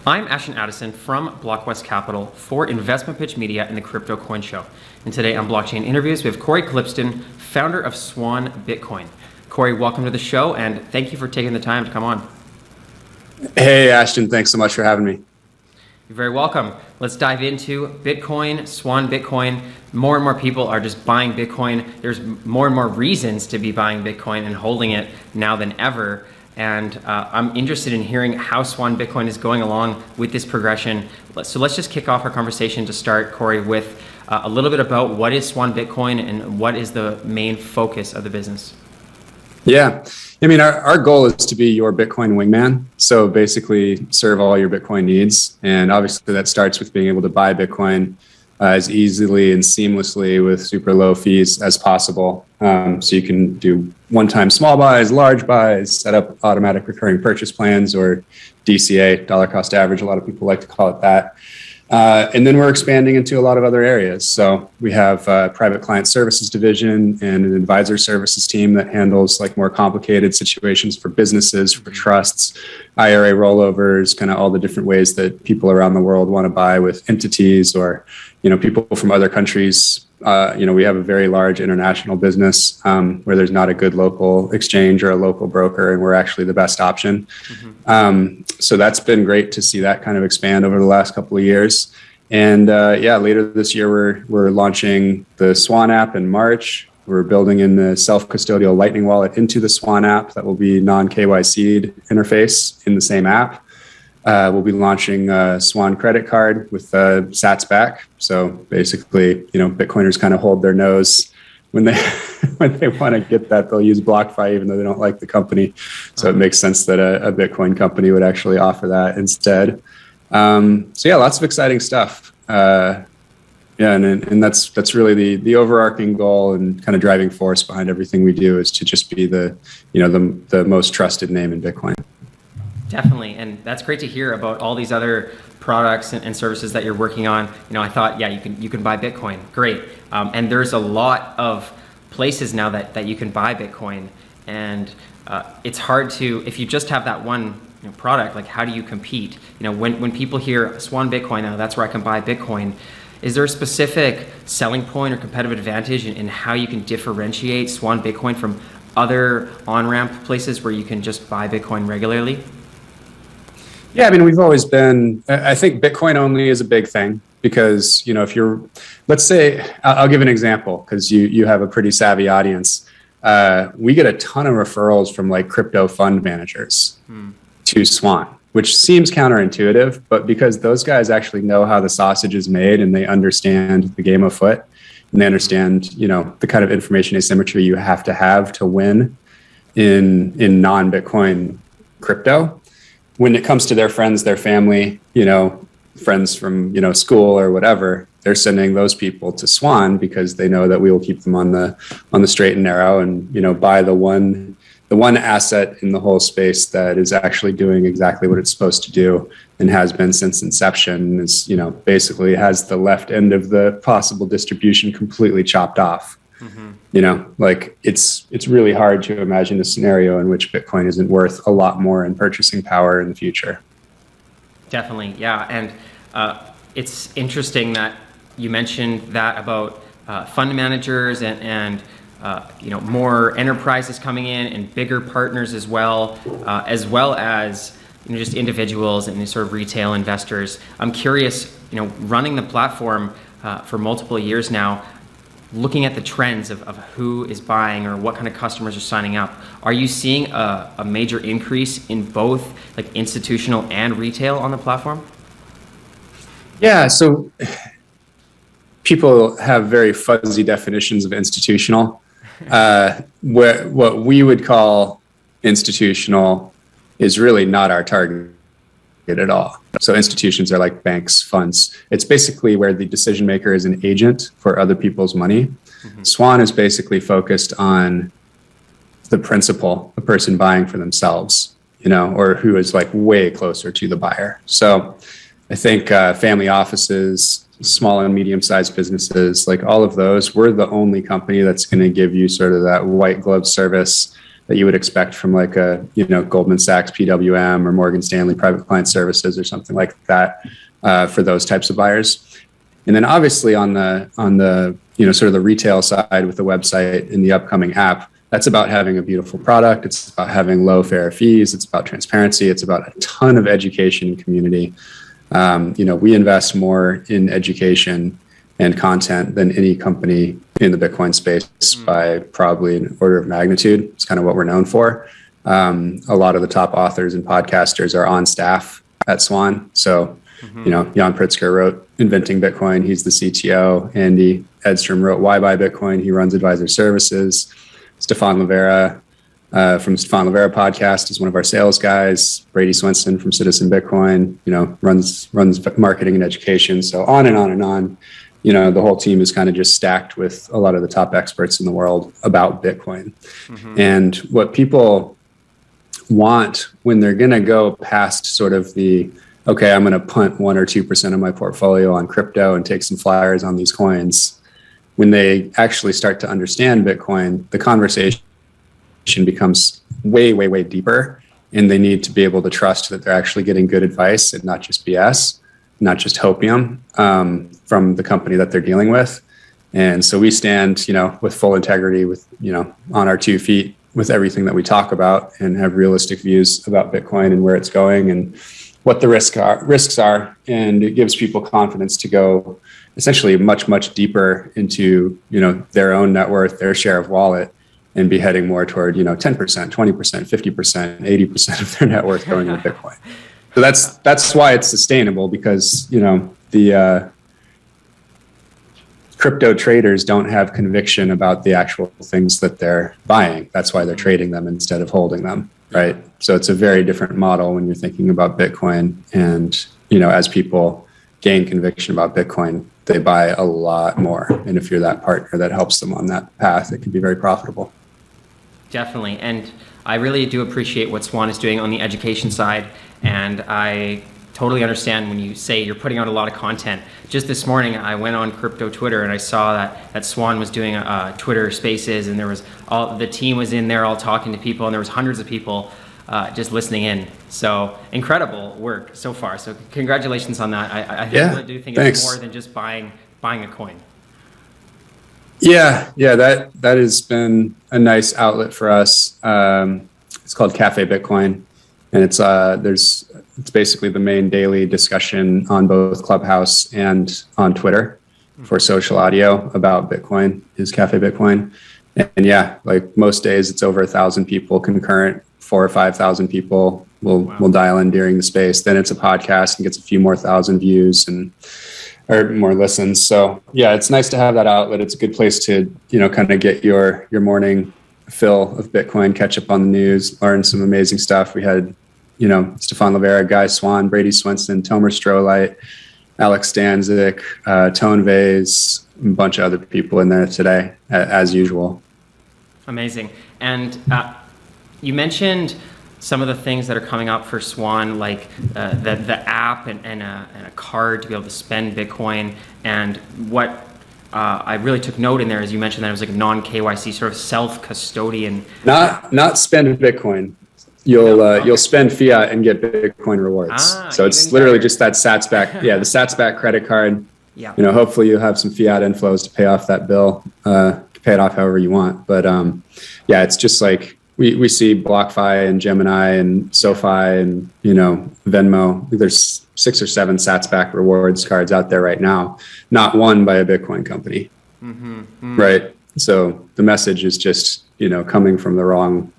I'm Ashton Addison from Blockwest Capital for InvestmentPitch Media and the Crypto Coin Show. And today on Blockchain Interviews, we have Cory Klippsten, founder of Swan Bitcoin. Cory, welcome to the show, and thank you for taking the time to come on. Hey, Ashton, thanks so much for having me. You're very welcome. Let's dive into Bitcoin, Swan Bitcoin. More and more people are just buying Bitcoin. There's more and more reasons to be buying Bitcoin and holding it now than ever. And I'm interested in hearing how Swan Bitcoin is going along with this progression. So let's just kick off our conversation to start, Cory, with a little bit about what is Swan Bitcoin and what is the main focus of the business. Yeah, I mean, our goal is to be your Bitcoin wingman. So basically serve all your Bitcoin needs. And obviously that starts with being able to buy Bitcoin as easily and seamlessly with super low fees as possible. So you can do one-time small buys, large buys, set up automatic recurring purchase plans, or DCA, dollar cost average. A lot of people like to call it that. And then we're expanding into a lot of other areas. So we have a private client services division and an advisor services team that handles like more complicated situations for businesses, for trusts, IRA rollovers, kind of all the different ways that people around the world want to buy with entities or, people from other countries. We have a very large international business where there's not a good local exchange or a local broker, and we're actually the best option. So that's been great to see that kind of expand over the last couple of years. And later this year, we're launching the Swan app in March. We're building in the self-custodial Lightning wallet into the Swan app that will be non-KYC'd interface in the same app. We'll be launching a Swan credit card with Sats back. So basically, Bitcoiners kind of hold their nose when they when they want to get that. They'll use BlockFi even though they don't like the company. So it makes sense that a Bitcoin company would actually offer that instead. Lots of exciting stuff. And that's really the overarching goal and kind of driving force behind everything we do is to just be the most trusted name in Bitcoin. Definitely, and that's great to hear about all these other products and services that you're working on. I thought, you can buy Bitcoin, great. And there's a lot of places now that you can buy Bitcoin, and it's hard to, if you just have that one product, like how do you compete? When people hear Swan Bitcoin, that's where I can buy Bitcoin. Is there a specific selling point or competitive advantage in how you can differentiate Swan Bitcoin from other on-ramp places where you can just buy Bitcoin regularly? Yeah, I mean, I think Bitcoin only is a big thing because, let's say, I'll give an example because you have a pretty savvy audience. We get a ton of referrals from like crypto fund managers to Swan, which seems counterintuitive, but because those guys actually know how the sausage is made and they understand the game afoot and they understand, the kind of information asymmetry you have to win in non-Bitcoin crypto. When it comes to their friends, their family, friends from, school or whatever, they're sending those people to Swan because they know that we will keep them on the straight and narrow and, buy the one asset in the whole space that is actually doing exactly what it's supposed to do and has been since inception is, basically has the left end of the possible distribution completely chopped off. It's really hard to imagine a scenario in which Bitcoin isn't worth a lot more in purchasing power in the future. Definitely, yeah. And it's interesting that you mentioned that about fund managers and more enterprises coming in and bigger partners as well as just individuals and sort of retail investors. I'm curious, running the platform for multiple years now, looking at the trends of who is buying or what kind of customers are signing up, are you seeing a major increase in both like institutional and retail on the platform? Yeah, so people have very fuzzy definitions of institutional. What we would call institutional is really not our target at all. So institutions are like banks, funds. It's basically where the decision maker is an agent for other people's money. Swan is basically focused on the principal, the person buying for themselves, or who is like way closer to the buyer. So I think family offices, small and medium-sized businesses, like all of those, we're the only company that's going to give you sort of that white glove service that you would expect from like a, Goldman Sachs, PWM, or Morgan Stanley Private Client Services or something like that for those types of buyers. And then obviously on the sort of the retail side with the website and the upcoming app, that's about having a beautiful product. It's about having low fair fees. It's about transparency. It's about a ton of education and community. We invest more in education and content than any company in the Bitcoin space by probably an order of magnitude. It's kind of what we're known for. A lot of the top authors and podcasters are on staff at Swan. So, Jan Pritzker wrote Inventing Bitcoin. He's the CTO. Andy Edstrom wrote Why Buy Bitcoin. He runs advisor services. Stefan Livera from Stefan Livera podcast is one of our sales guys. Brady Swenson from Citizen Bitcoin, runs marketing and education. So on and on and on. The whole team is kind of just stacked with a lot of the top experts in the world about Bitcoin. And what people want when they're going to go past sort of okay, I'm going to punt 1 or 2% of my portfolio on crypto and take some flyers on these coins. When they actually start to understand Bitcoin, the conversation becomes way, way, way deeper. And they need to be able to trust that they're actually getting good advice and not just BS, not just hopium from the company that they're dealing with. And so we stand, with full integrity, with, on our 2 feet with everything that we talk about, and have realistic views about Bitcoin and where it's going and what the risks are. And it gives people confidence to go essentially much, much deeper into, their own net worth, their share of wallet, and be heading more toward, 10%, 20%, 50%, 80% of their net worth going into Bitcoin. So that's why it's sustainable, because, the crypto traders don't have conviction about the actual things that they're buying. That's why they're trading them instead of holding them, right? So it's a very different model when you're thinking about Bitcoin. And, as people gain conviction about Bitcoin, they buy a lot more. And if you're that partner that helps them on that path, it can be very profitable. Definitely. And I really do appreciate what Swan is doing on the education side. And I totally understand when you say you're putting out a lot of content. Just this morning, I went on crypto Twitter and I saw that Swan was doing Twitter Spaces, and there was the team was in there all talking to people, and there was hundreds of people just listening in. So incredible work so far. So congratulations on that. I really do think thanks. It's more than just buying a coin. Yeah, that has been a nice outlet for us. It's called Cafe Bitcoin, and it's basically the main daily discussion on both Clubhouse and on Twitter for social audio about Bitcoin is Cafe Bitcoin. And yeah, like most days, it's over 1,000 people concurrent. 4,000 or 5,000 people will dial in during the space. Then it's a podcast and gets a few more thousand views or more listens. So yeah, it's nice to have that outlet. It's a good place to, kind of get your morning fill of Bitcoin, catch up on the news, learn some amazing stuff. We had, Stefan Livera, Guy Swan, Brady Swenson, Tomer Strolight, Alex Stanzik, Tone Vase, a bunch of other people in there today, as usual. Amazing. And you mentioned some of the things that are coming up for Swan, like the app and a card to be able to spend Bitcoin. And what I really took note in there is you mentioned that it was like a non-KYC sort of self-custodian. Not spend Bitcoin. You'll spend fiat and get Bitcoin rewards. So it's literally just that Sats back. Yeah, the Sats back credit card. Yeah. Hopefully you'll have some fiat inflows to pay off that bill. Pay it off however you want. But yeah, it's just like we see BlockFi and Gemini and SoFi and Venmo. There's 6 or 7 Sats back rewards cards out there right now, not one by a Bitcoin company. Right. So the message is just coming from the wrong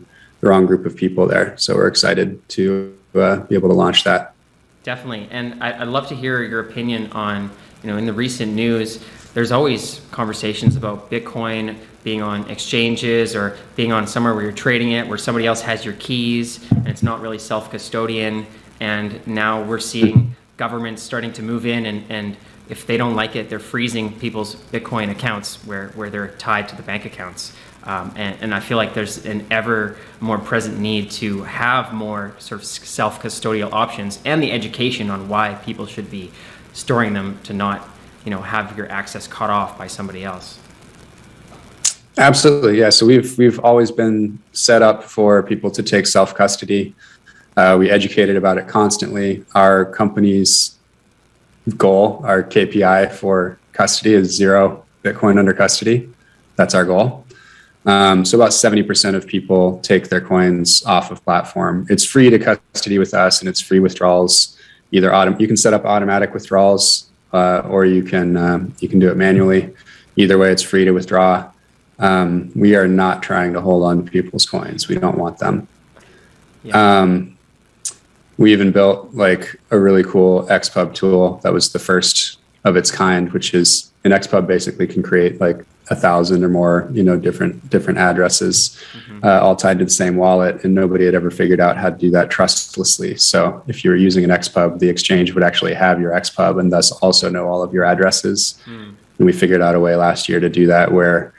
group of people there. So we're excited to be able to launch that. Definitely. And I'd love to hear your opinion on, in the recent news, there's always conversations about Bitcoin being on exchanges or being on somewhere where you're trading it, where somebody else has your keys and it's not really self-custodian. And now we're seeing governments starting to move in and if they don't like it, they're freezing people's Bitcoin accounts where they're tied to the bank accounts. And I feel like there's an ever more present need to have more sort of self-custodial options and the education on why people should be storing them to not, have your access cut off by somebody else. Absolutely, yeah. So we've always been set up for people to take self-custody. We educated about it constantly. Our company's goal, our KPI for custody is 0 Bitcoin under custody. That's our goal. So about 70% of people take their coins off of platform. It's free to custody with us, and it's free withdrawals. Either you can set up automatic withdrawals, or you can do it manually. Either way, it's free to withdraw. We are not trying to hold on to people's coins. We don't want them. Yeah. We even built like a really cool XPub tool that was the first of its kind, which is an XPub basically can create like 1,000 or more, different addresses, all tied to the same wallet, and nobody had ever figured out how to do that trustlessly. So if you were using an XPub, the exchange would actually have your XPub and thus also know all of your addresses. And we figured out a way last year to do that where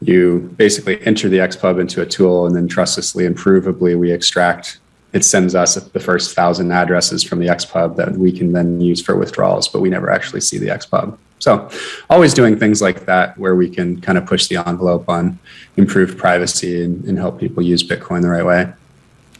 you basically enter the XPub into a tool, and then trustlessly and provably we extract. It sends us the first 1,000 addresses from the XPub that we can then use for withdrawals, but we never actually see the XPub. So always doing things like that where we can kind of push the envelope on improved privacy and help people use Bitcoin the right way.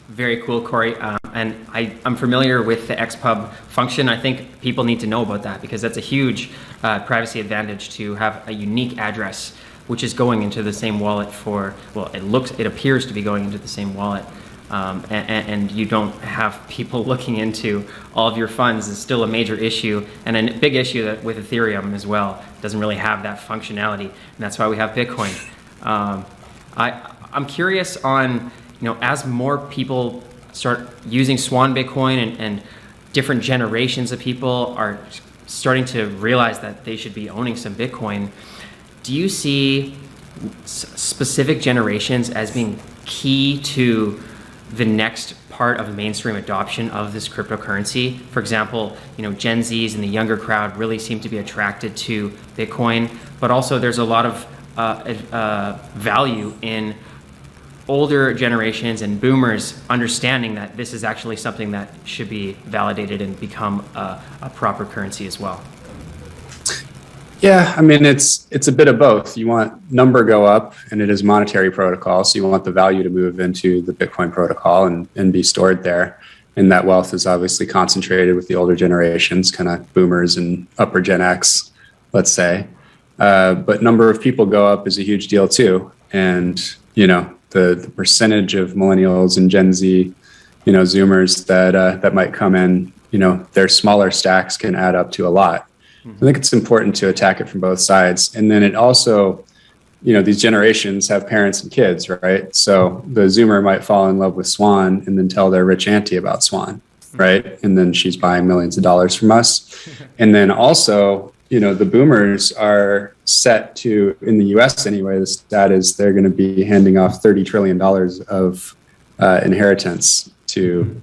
Very cool, Cory. And I'm familiar with the XPub function. I think people need to know about that because that's a huge privacy advantage to have a unique address, which is going into the same wallet it appears to be going into the same wallet. And you don't have people looking into all of your funds is still a major issue, and a big issue that with Ethereum as well. It doesn't really have that functionality, and that's why we have Bitcoin. I'm curious on, as more people start using Swan Bitcoin and different generations of people are starting to realize that they should be owning some Bitcoin, do you see specific generations as being key to the next part of mainstream adoption of this cryptocurrency? For example, Gen Zs and the younger crowd really seem to be attracted to Bitcoin, but also there's a lot of value in older generations and boomers understanding that this is actually something that should be validated and become a proper currency as well. Yeah, I mean, it's a bit of both. You want number go up, and it is monetary protocol, so you want the value to move into the Bitcoin protocol and be stored there. And that wealth is obviously concentrated with the older generations, kind of boomers and upper Gen X, let's say. But number of people go up is a huge deal too. And, the percentage of millennials and Gen Z, Zoomers that might come in, their smaller stacks can add up to a lot. I think it's important to attack it from both sides. And then it also, these generations have parents and kids, right? So the Zoomer might fall in love with Swan and then tell their rich auntie about Swan, right? And then she's buying millions of dollars from us. And then also, the boomers are set to, in the US anyway, the stat is they're going to be handing off $30 trillion of inheritance to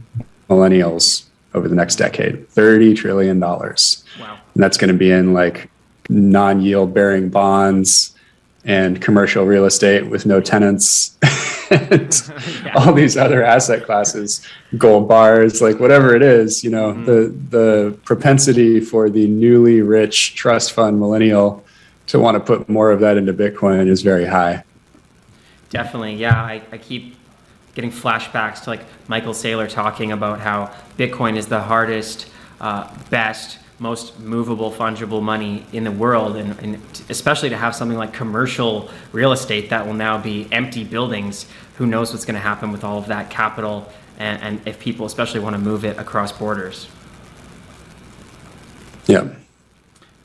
millennials over the next decade. $30 trillion. Wow. And that's going to be in like non-yield bearing bonds and commercial real estate with no tenants and all these other asset classes, gold bars, like whatever it is, the propensity for the newly rich trust fund millennial to want to put more of that into Bitcoin is very high. Definitely. Yeah. I keep getting flashbacks to like Michael Saylor talking about how Bitcoin is the hardest, best, most movable, fungible money in the world, and especially to have something like commercial real estate that will now be empty buildings. Who knows what's going to happen with all of that capital, and if people especially want to move it across borders. Yeah.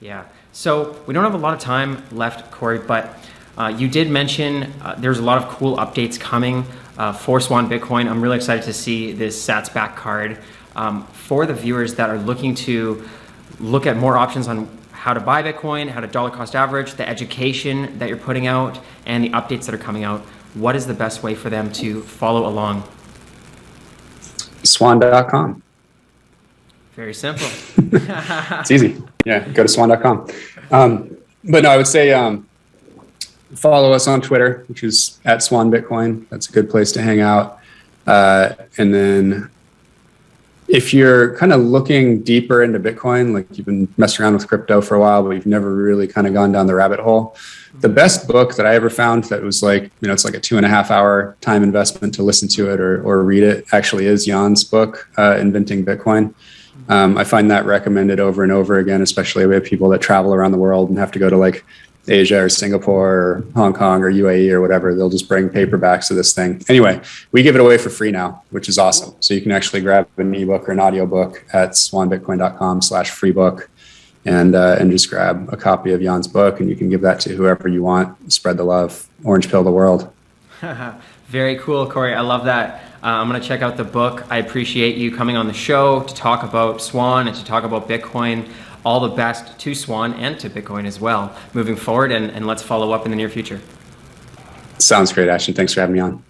Yeah. So we don't have a lot of time left, Cory, but you did mention there's a lot of cool updates coming for Swan Bitcoin. I'm really excited to see this Sats back card. For the viewers that are looking to look at more options on how to buy Bitcoin, how to dollar cost average, the education that you're putting out, and the updates that are coming out, what is the best way for them to follow along? Swan.com. Very simple. It's easy. Yeah, go to swan.com. But no, I would say follow us on Twitter, which is @SwanBitcoin. That's a good place to hang out. And then if you're kind of looking deeper into Bitcoin, like you've been messing around with crypto for a while, but you've never really kind of gone down the rabbit hole, the best book that I ever found that was like, it's like a 2.5 hour time investment to listen to it or read it actually is Jan's book, Inventing Bitcoin. I find that recommended over and over again, especially with people that travel around the world and have to go to like Asia or Singapore or Hong Kong or UAE or whatever. They'll just bring paperbacks of this thing. Anyway, we give it away for free now, which is awesome. So you can actually grab an ebook or an audiobook at swanbitcoin.com/freebook and just grab a copy of Jan's book, and you can give that to whoever you want. Spread the love. Orange pill the world. Very cool, Cory. I love that. I'm going to check out the book. I appreciate you coming on the show to talk about Swan and to talk about Bitcoin. All the best to Swan and to Bitcoin as well moving forward, and let's follow up in the near future. Sounds great, Ashton. Thanks for having me on.